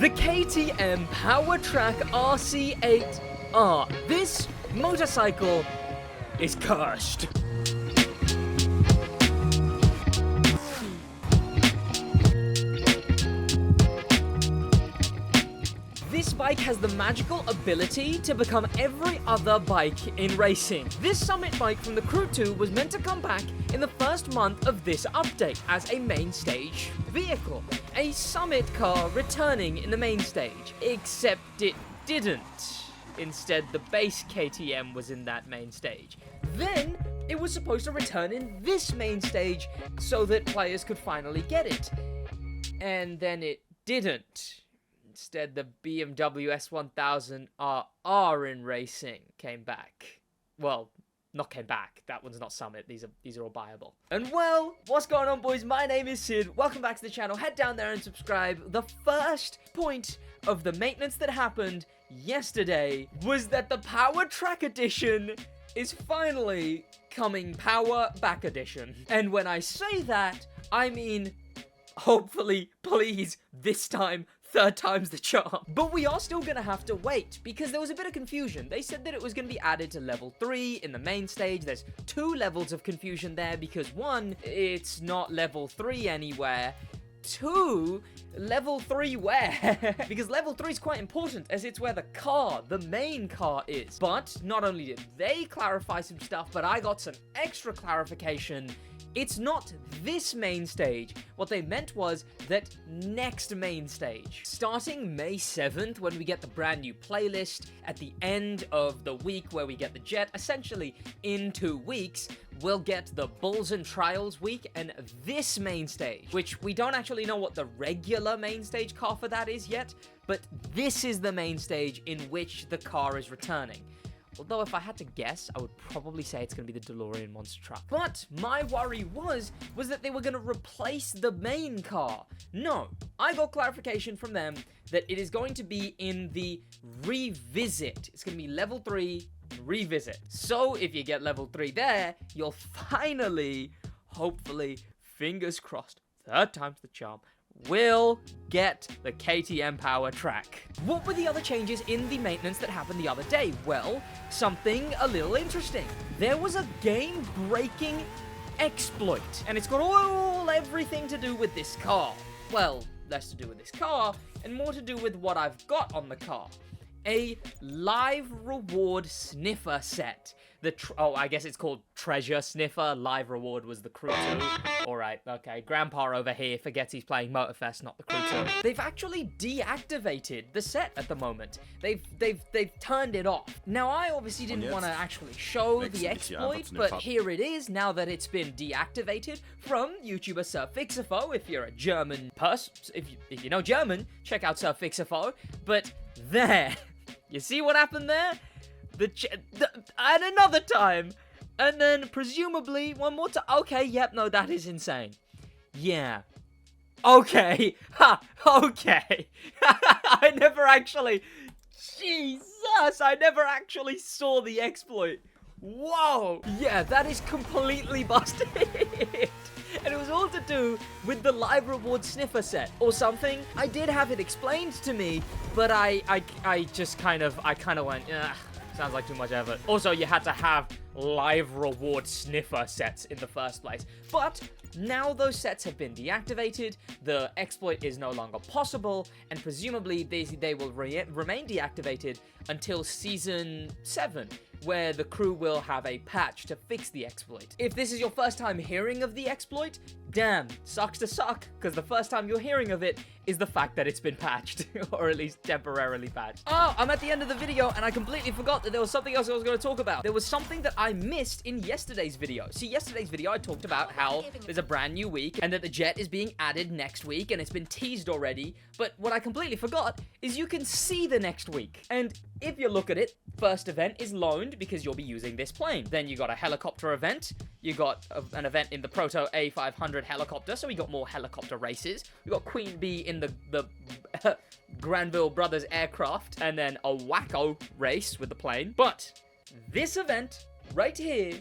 The KTM Power Track RC8R. This motorcycle is cursed. This bike has the magical ability to become every other bike in racing. This summit bike from the Crew 2 was meant to come back in the first month of this update as a main stage vehicle. A summit car returning in the main stage, except it didn't. Instead, the base KTM was in that main stage. Then, it was supposed to return in this main stage so that players could finally get it. And then it didn't. Instead, the BMW S1000 RR in racing came back. Well, not came back. That one's not Summit. These are all buyable. And well, what's going on, boys? My name is Sid. Welcome back to the channel. Head down there and subscribe. The first point of the maintenance that happened yesterday was that the Power Track Edition is finally coming Power Back Edition. And when I say that, I mean, hopefully, please, this time, third time's the charm. But we are still gonna have to wait because there was a bit of confusion. They said that it was gonna be added to level 3 in the main stage. There's 2 levels of confusion there because 1, it's not level 3 anywhere. 2, level 3 where? Because level 3 is quite important as it's where the main car is. But not only did they clarify some stuff, but I got some extra clarification. It's not this main stage. What they meant was that next main stage. Starting May 7th, when we get the brand new playlist, at the end of the week where we get the jet, essentially in 2 weeks, we'll get the Bulls and Trials week and this main stage, which we don't actually know what the regular main stage car for that is yet, but this is the main stage in which the car is returning. Although if I had to guess, I would probably say it's going to be the DeLorean monster truck. But my worry was that they were going to replace the main car. No, I got clarification from them that it is going to be in the revisit. It's going to be level 3 revisit. So if you get level 3 there, you'll finally, hopefully, fingers crossed, third time's the charm, will get the KTM Power Track. What were the other changes in the maintenance that happened the other day? Well, something a little interesting. There was a game-breaking exploit, and it's got everything to do with this car. Well, less to do with this car, and more to do with what I've got on the car. A live reward sniffer set. I guess it's called Treasure Sniffer. Live reward was the Crew 2. Alright, okay. Grandpa over here forgets he's playing Motorfest, not the Crew 2. They've actually deactivated the set at the moment. They've turned it off. Now, I obviously didn't want to actually show the exploit, but here it is, now that it's been deactivated from YouTuber Sir Fixifo. If you're a German person, if you know German, check out Sir Fixifo. But there, you see what happened there? And another time, and then presumably one more time. Okay, yep, no, that is insane. Yeah. Okay. Ha, okay. I never actually saw the exploit. Whoa. Yeah, that is completely busted. And it was all to do with the live reward sniffer set or something. I did have it explained to me, but I just kind of went, ugh. Sounds like too much effort. Also, you had to have live reward sniffer sets in the first place. But now those sets have been deactivated, the exploit is no longer possible, and presumably they will remain deactivated until Season 7, where the crew will have a patch to fix the exploit. If this is your first time hearing of the exploit, damn, sucks to suck, because the first time you're hearing of it is the fact that it's been patched, or at least temporarily patched. Oh, I'm at the end of the video, and I completely forgot that there was something else I was going to talk about. There was something that I missed in yesterday's video. See, yesterday's video, I talked about how there's a brand new week, and that the jet is being added next week, and it's been teased already, but what I completely forgot is you can see the next week. And if you look at it, first event is loaned because you'll be using this plane. Then you got a helicopter event. You got an event in the Proto A500 helicopter, so we got more helicopter races. We got Queen Bee in the Granville Brothers aircraft, and then a wacko race with the plane. But this event right here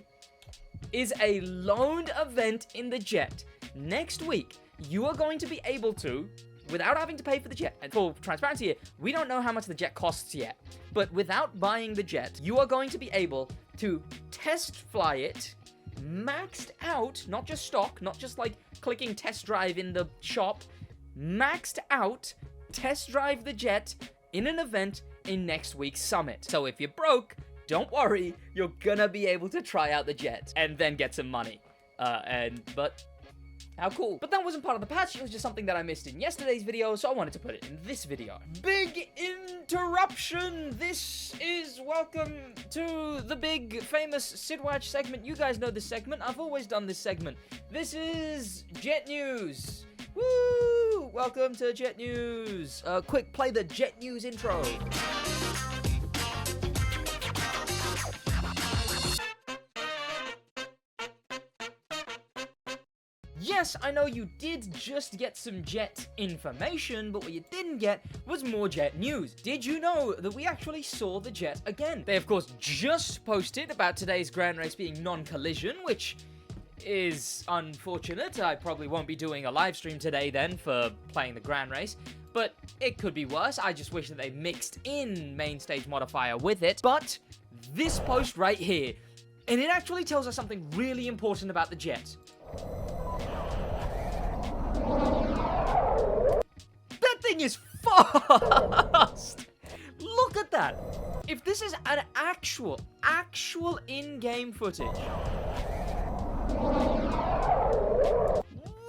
is a loaned event in the jet. Next week, you are going to be able to without having to pay for the jet. And for transparency here, we don't know how much the jet costs yet. But without buying the jet, you are going to be able to test fly it, maxed out, not just stock, not just like clicking test drive in the shop, maxed out, test drive the jet in an event in next week's summit. So if you're broke, don't worry, you're gonna be able to try out the jet and then get some money. But how cool. But that wasn't part of the patch, it was just something that I missed in yesterday's video, so I wanted to put it in this video. Big interruption! This is welcome to the big famous SidWaj segment. You guys know this segment, I've always done this segment. This is Jet News. Woo! Welcome to Jet News. Quick, play the Jet News intro. Yes, I know you did just get some jet information, but what you didn't get was more jet news. Did you know that we actually saw the jet again? They, of course, just posted about today's grand race being non-collision, which is unfortunate. I probably won't be doing a live stream today then for playing the grand race, but it could be worse. I just wish that they mixed in main stage modifier with it. But this post right here, and it actually tells us something really important about the jet. That thing is fast! Look at that! If this is an actual in-game footage.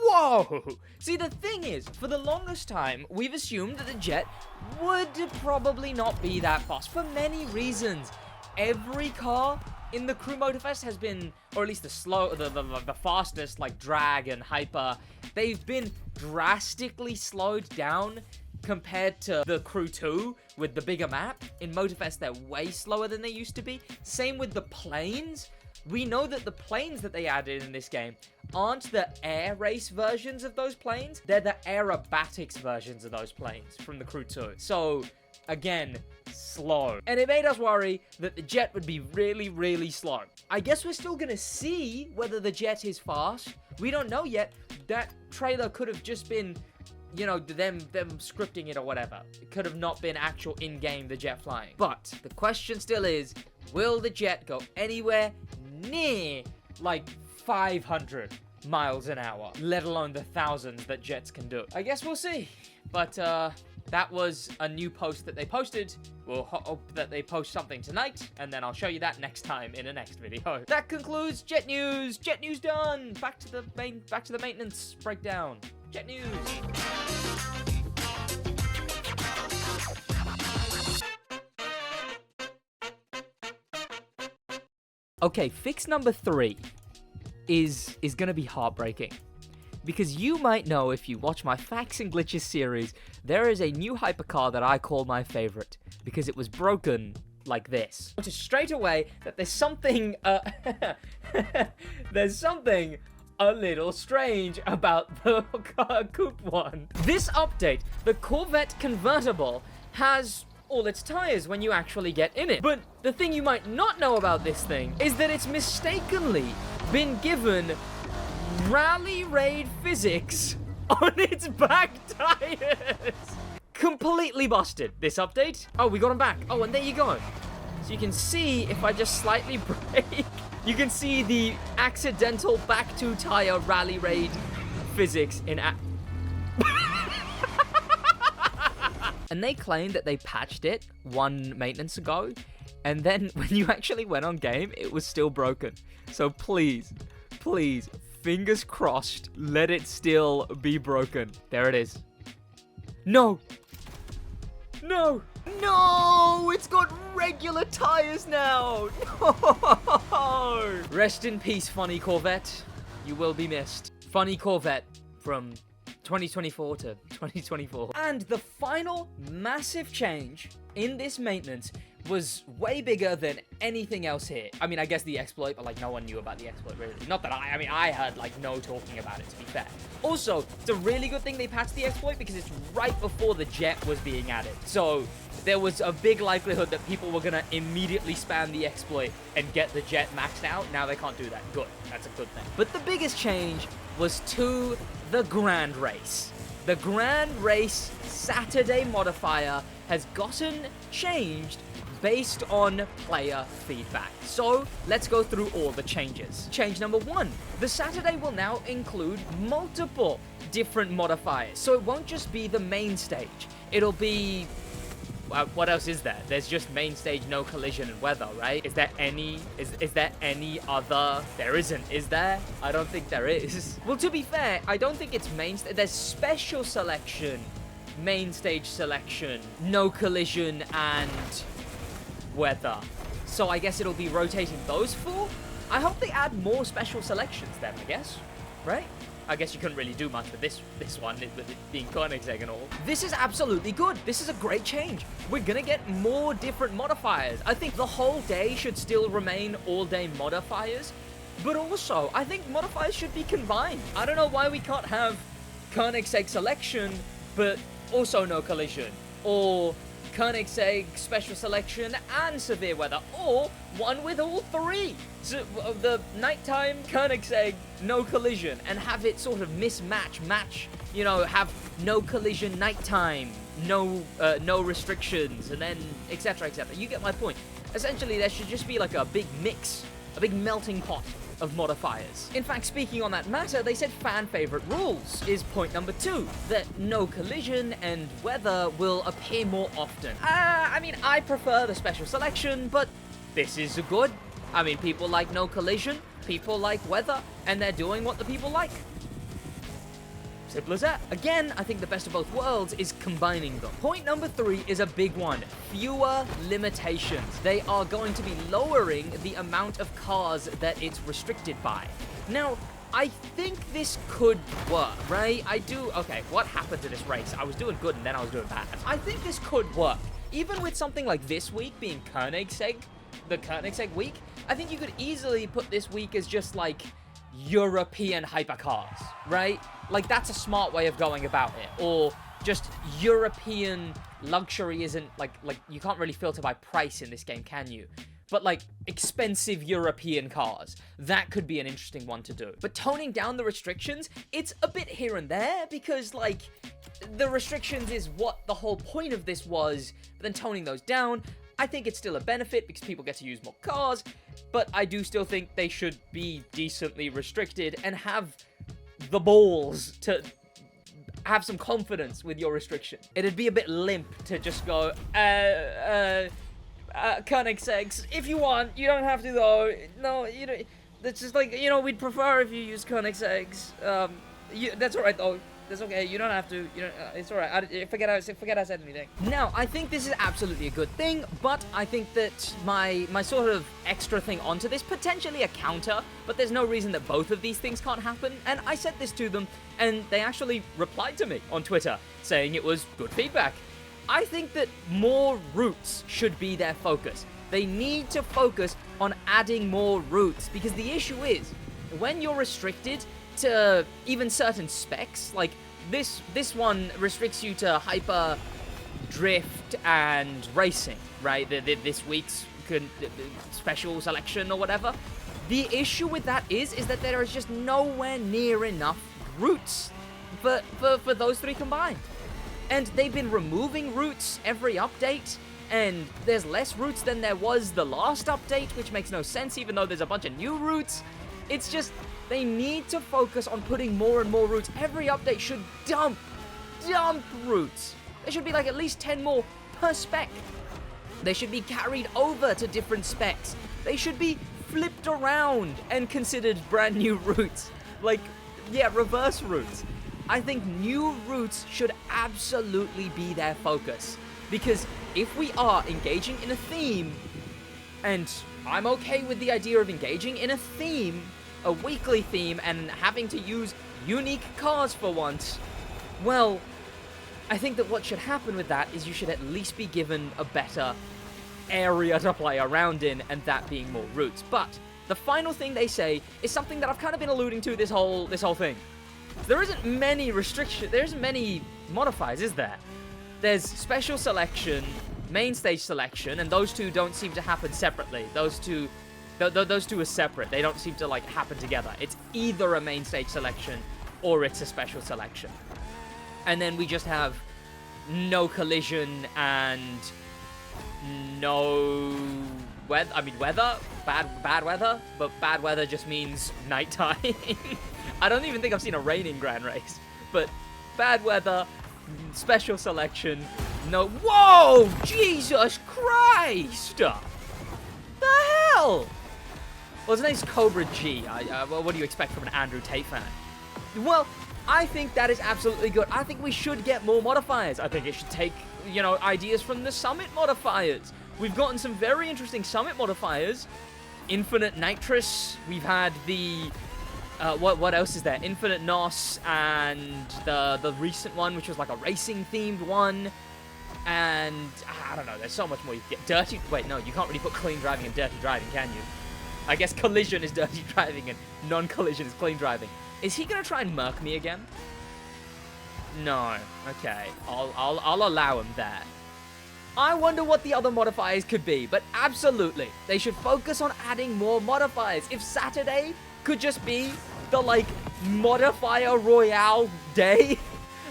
Whoa! See, the thing is, for the longest time, we've assumed that the jet would probably not be that fast for many reasons. Every car in the Crew Motorfest has been, or at least the fastest, like drag and hyper, they've been drastically slowed down compared to the Crew 2 with the bigger map. In Motorfest, they're way slower than they used to be. Same with the planes. We know that the planes that they added in this game aren't the air race versions of those planes. They're the aerobatics versions of those planes from the Crew 2. So, again, slow. And it made us worry that the jet would be really, really slow. I guess we're still gonna see whether the jet is fast. We don't know yet. That trailer could have just been, you know, them scripting it or whatever. It could have not been actual in-game, the jet flying. But the question still is, will the jet go anywhere near, like, 500 miles an hour, let alone the thousands that jets can do? I guess we'll see. But, that was a new post that they posted. We'll hope that they post something tonight, and then I'll show you that next time in a next video. That concludes Jet News. Jet News done. Back to the maintenance breakdown. Jet News. Okay, fix number 3 is gonna be heartbreaking. Because you might know, if you watch my Facts and Glitches series, there is a new hypercar that I call my favorite, because it was broken like this. Notice straight away that there's something, there's something a little strange about the Coupe one. This update, the Corvette convertible, has all its tires when you actually get in it. But the thing you might not know about this thing is that it's mistakenly been given Rally Raid physics on its back tires. Completely busted, this update. Oh, we got them back. Oh, and there you go. So you can see, if I just slightly brake, you can see the accidental back 2 tire Rally Raid physics in And they claimed that they patched it one maintenance ago, and then when you actually went on game, it was still broken. So please, please, fingers crossed, let it still be broken. There it is. No! No! No! It's got regular tires now! No! Rest in peace, funny Corvette. You will be missed. Funny Corvette from 2024 to 2024. And the final massive change in this maintenance was way bigger than anything else here. I mean, I guess the exploit, but like no one knew about the exploit really. Not that I mean, I heard like no talking about it, to be fair. Also, it's a really good thing they patched the exploit because it's right before the jet was being added. So there was a big likelihood that people were gonna immediately spam the exploit and get the jet maxed out. Now they can't do that. Good, that's a good thing. But the biggest change was to the grand race. The Grand Race Saturday modifier has gotten changed based on player feedback. So let's go through all the changes. Change number 1, the Saturday will now include multiple different modifiers. So it won't just be the main stage. It'll be, what else is there? There's just main stage, no collision and weather, right? Is there any, is there any other? There isn't, is there? I don't think there is. Well, to be fair, I don't think it's main stage. There's special selection, main stage selection, no collision, and weather. So I guess it'll be rotating those 4. I hope they add more special selections then, I guess, right? I guess you couldn't really do much with this one, with it being Koenigsegg and all. This is absolutely good. This is a great change. We're gonna get more different modifiers. I think the whole day should still remain all-day modifiers, but also, I think modifiers should be combined. I don't know why we can't have Koenigsegg selection, but also no collision, or Koenigsegg special selection and severe weather, or one with all 3. So the nighttime Koenigsegg, no collision, and have it sort of match, you know, have no collision nighttime, no restrictions, and then etc. etc. You get my point. Essentially, there should just be like a big mix, a big melting pot of modifiers. In fact, speaking on that matter, they said fan favorite rules is point number 2, that no collision and weather will appear more often. I mean, I prefer the special selection, but this is good. I mean, people like no collision, people like weather, and they're doing what the people like. Simple as that. Again, I think the best of both worlds is combining them. Point number 3 is a big one. Fewer limitations. They are going to be lowering the amount of cars that it's restricted by. Now, I think this could work, right? Okay, what happened to this race? I was doing good and then I was doing bad. I think this could work. Even with something like this week being Koenigsegg, the Koenigsegg week, I think you could easily put this week as just like European hypercars, right? Like, that's a smart way of going about it. Or just European luxury isn't like you can't really filter by price in this game, can you? But like expensive European cars, that could be an interesting one to do. But toning down the restrictions, it's a bit here and there, because like the restrictions is what the whole point of this was, but then toning those down, I think it's still a benefit because people get to use more cars, but I do still think they should be decently restricted and have the balls to have some confidence with your restriction. It'd be a bit limp to just go, Koenigsegg's, if you want, you don't have to though. No, you know, that's just like, you know, we'd prefer if you use Koenigsegg's. That's alright though. That's okay. You don't have to. You know, it's alright. I forget I said anything. Now, I think this is absolutely a good thing, but I think that my sort of extra thing onto this, potentially a counter, but there's no reason that both of these things can't happen. And I said this to them, and they actually replied to me on Twitter saying it was good feedback. I think that more routes should be their focus. They need to focus on adding more routes, because the issue is when you're restricted to even certain specs, like this one restricts you to hyper, drift, and racing, right? This week's special selection or whatever. The issue with that is that there is just nowhere near enough routes for those 3 combined. And they've been removing routes every update, and there's less routes than there was the last update, which makes no sense, even though there's a bunch of new routes. It's just, they need to focus on putting more and more routes. Every update should dump routes. There should be like at least 10 more per spec. They should be carried over to different specs. They should be flipped around and considered brand new routes. Like, yeah, reverse routes. I think new routes should absolutely be their focus. Because if we are engaging in a theme, and I'm okay with the idea of engaging in a theme, a weekly theme, and having to use unique cars for once, well, I think that what should happen with that is you should at least be given a better area to play around in, and that being more routes. But the final thing they say is something that I've kind of been alluding to this whole thing. There isn't many restrictions, there isn't many modifiers, is there? There's special selection, main stage selection, and those two don't seem to happen separately. Those two are separate. They don't seem to like happen together. It's either a main stage selection or it's a special selection. And then we just have no collision and no weather. I mean, weather. Bad weather. But bad weather just means nighttime. I don't even think I've seen a raining Grand Race. But bad weather, special selection, no... Whoa! Jesus Christ! The hell? Well, his name's Cobra G. What do you expect from an Andrew Tate fan? Well, I think that is absolutely good. I think we should get more modifiers. I think it should take, you know, ideas from the Summit modifiers. We've gotten some very interesting Summit modifiers. Infinite Nitrous. We've had the... what else is there? Infinite NOS and the recent one, which was like a racing-themed one. And, I don't know, there's so much more you can get. Dirty... Wait, no, you can't really put clean driving and dirty driving, can you? I guess collision is dirty driving and non-collision is clean driving. Is he gonna try and murk me again? No. Okay. I'll allow him that. I wonder what the other modifiers could be, but absolutely, they should focus on adding more modifiers. If Saturday could just be the, like, modifier royale day,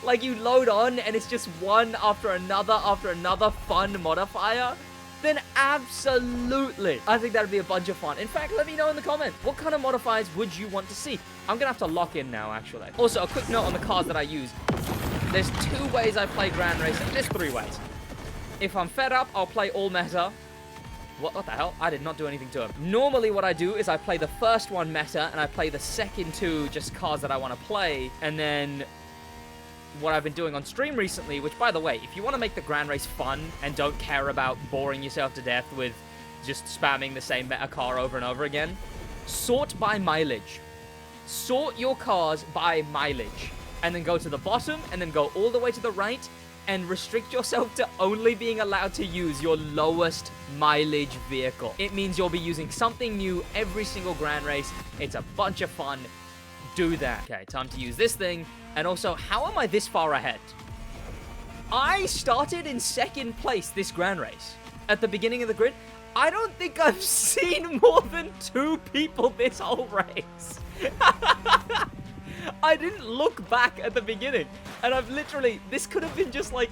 like you load on and it's just one after another fun modifier, then absolutely, I think that'd be a bunch of fun. In fact, let me know in the comments, what kind of modifiers would you want to see? I'm gonna have to lock in now, actually. Also, a quick note on the cars that I use. There's 2 ways I play Grand Racing. There's 3 ways. If I'm fed up, I'll play all meta. What the hell? I did not do anything to him. Normally, what I do is I play the first one meta, and I play the second 2 just cars that I want to play, and then what I've been doing on stream recently, which, by the way, if you want to make the Grand Race fun and don't care about boring yourself to death with just spamming the same meta car over and over again, sort by mileage. Sort your cars by mileage. And then go to the bottom, and then go all the way to the right, and restrict yourself to only being allowed to use your lowest mileage vehicle. It means you'll be using something new every single Grand Race. It's a bunch of fun. Do that. Okay, time to use this thing. And also, how am I this far ahead? I started in 2nd place this Grand Race at the beginning of the grid. I don't think I've seen more than 2 people this whole race. I didn't look back at the beginning. And I've literally... This could have been just like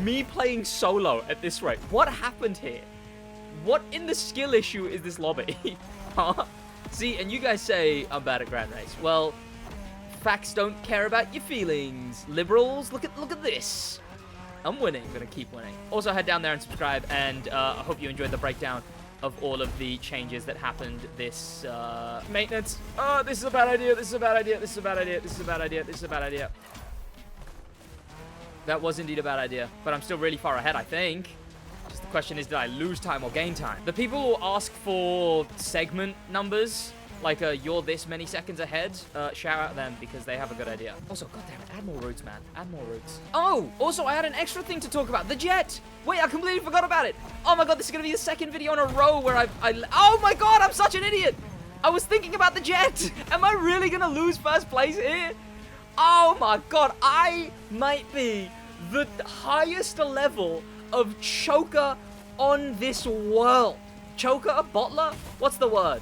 me playing solo at this rate. What happened here? What in the skill issue is this lobby? Huh? See, and you guys say I'm bad at Grand Race. Well, facts don't care about your feelings. Liberals, look at this. I'm winning. I'm gonna keep winning. Also, head down there and subscribe, and I hope you enjoyed the breakdown of all of the changes that happened this maintenance. Oh, this is a bad idea. This is a bad idea. This is a bad idea. This is a bad idea. This is a bad idea. That was indeed a bad idea, but I'm still really far ahead, I think. Just the question is, did I lose time or gain time? The people who ask for segment numbers, like you're this many seconds ahead, shout out them because they have a good idea. Also, goddamn it, add more routes, man. Add more routes. Oh, also, I had an extra thing to talk about. The jet. Wait, I completely forgot about it. Oh my god, this is going to be the 2nd video in a row where oh my god, I'm such an idiot. I was thinking about the jet. Am I really going to lose 1st place here? Oh my god, I might be the highest level of choker on this world. Choker? Bottler? What's the word?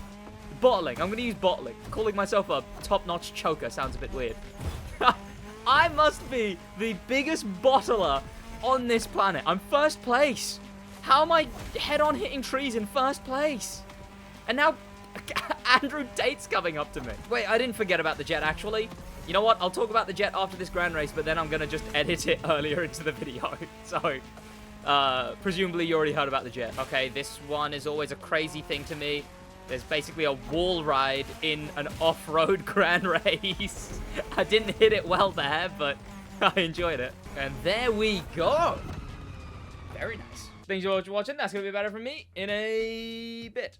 Bottling. I'm going to use bottling. Calling myself a top-notch choker sounds a bit weird. I must be the biggest bottler on this planet. I'm 1st place. How am I head-on hitting trees in 1st place? And now Andrew Tate's coming up to me. Wait, I didn't forget about the jet, actually. You know what? I'll talk about the jet after this Grand Race, but then I'm going to just edit it earlier into the video. So, presumably you already heard about the jet. Okay, this one is always a crazy thing to me. There's basically a wall ride in an off-road Grand Race. I didn't hit it well there, but I enjoyed it. And there we go. Very nice. Thanks so much for watching. That's going to be about it from me in a bit.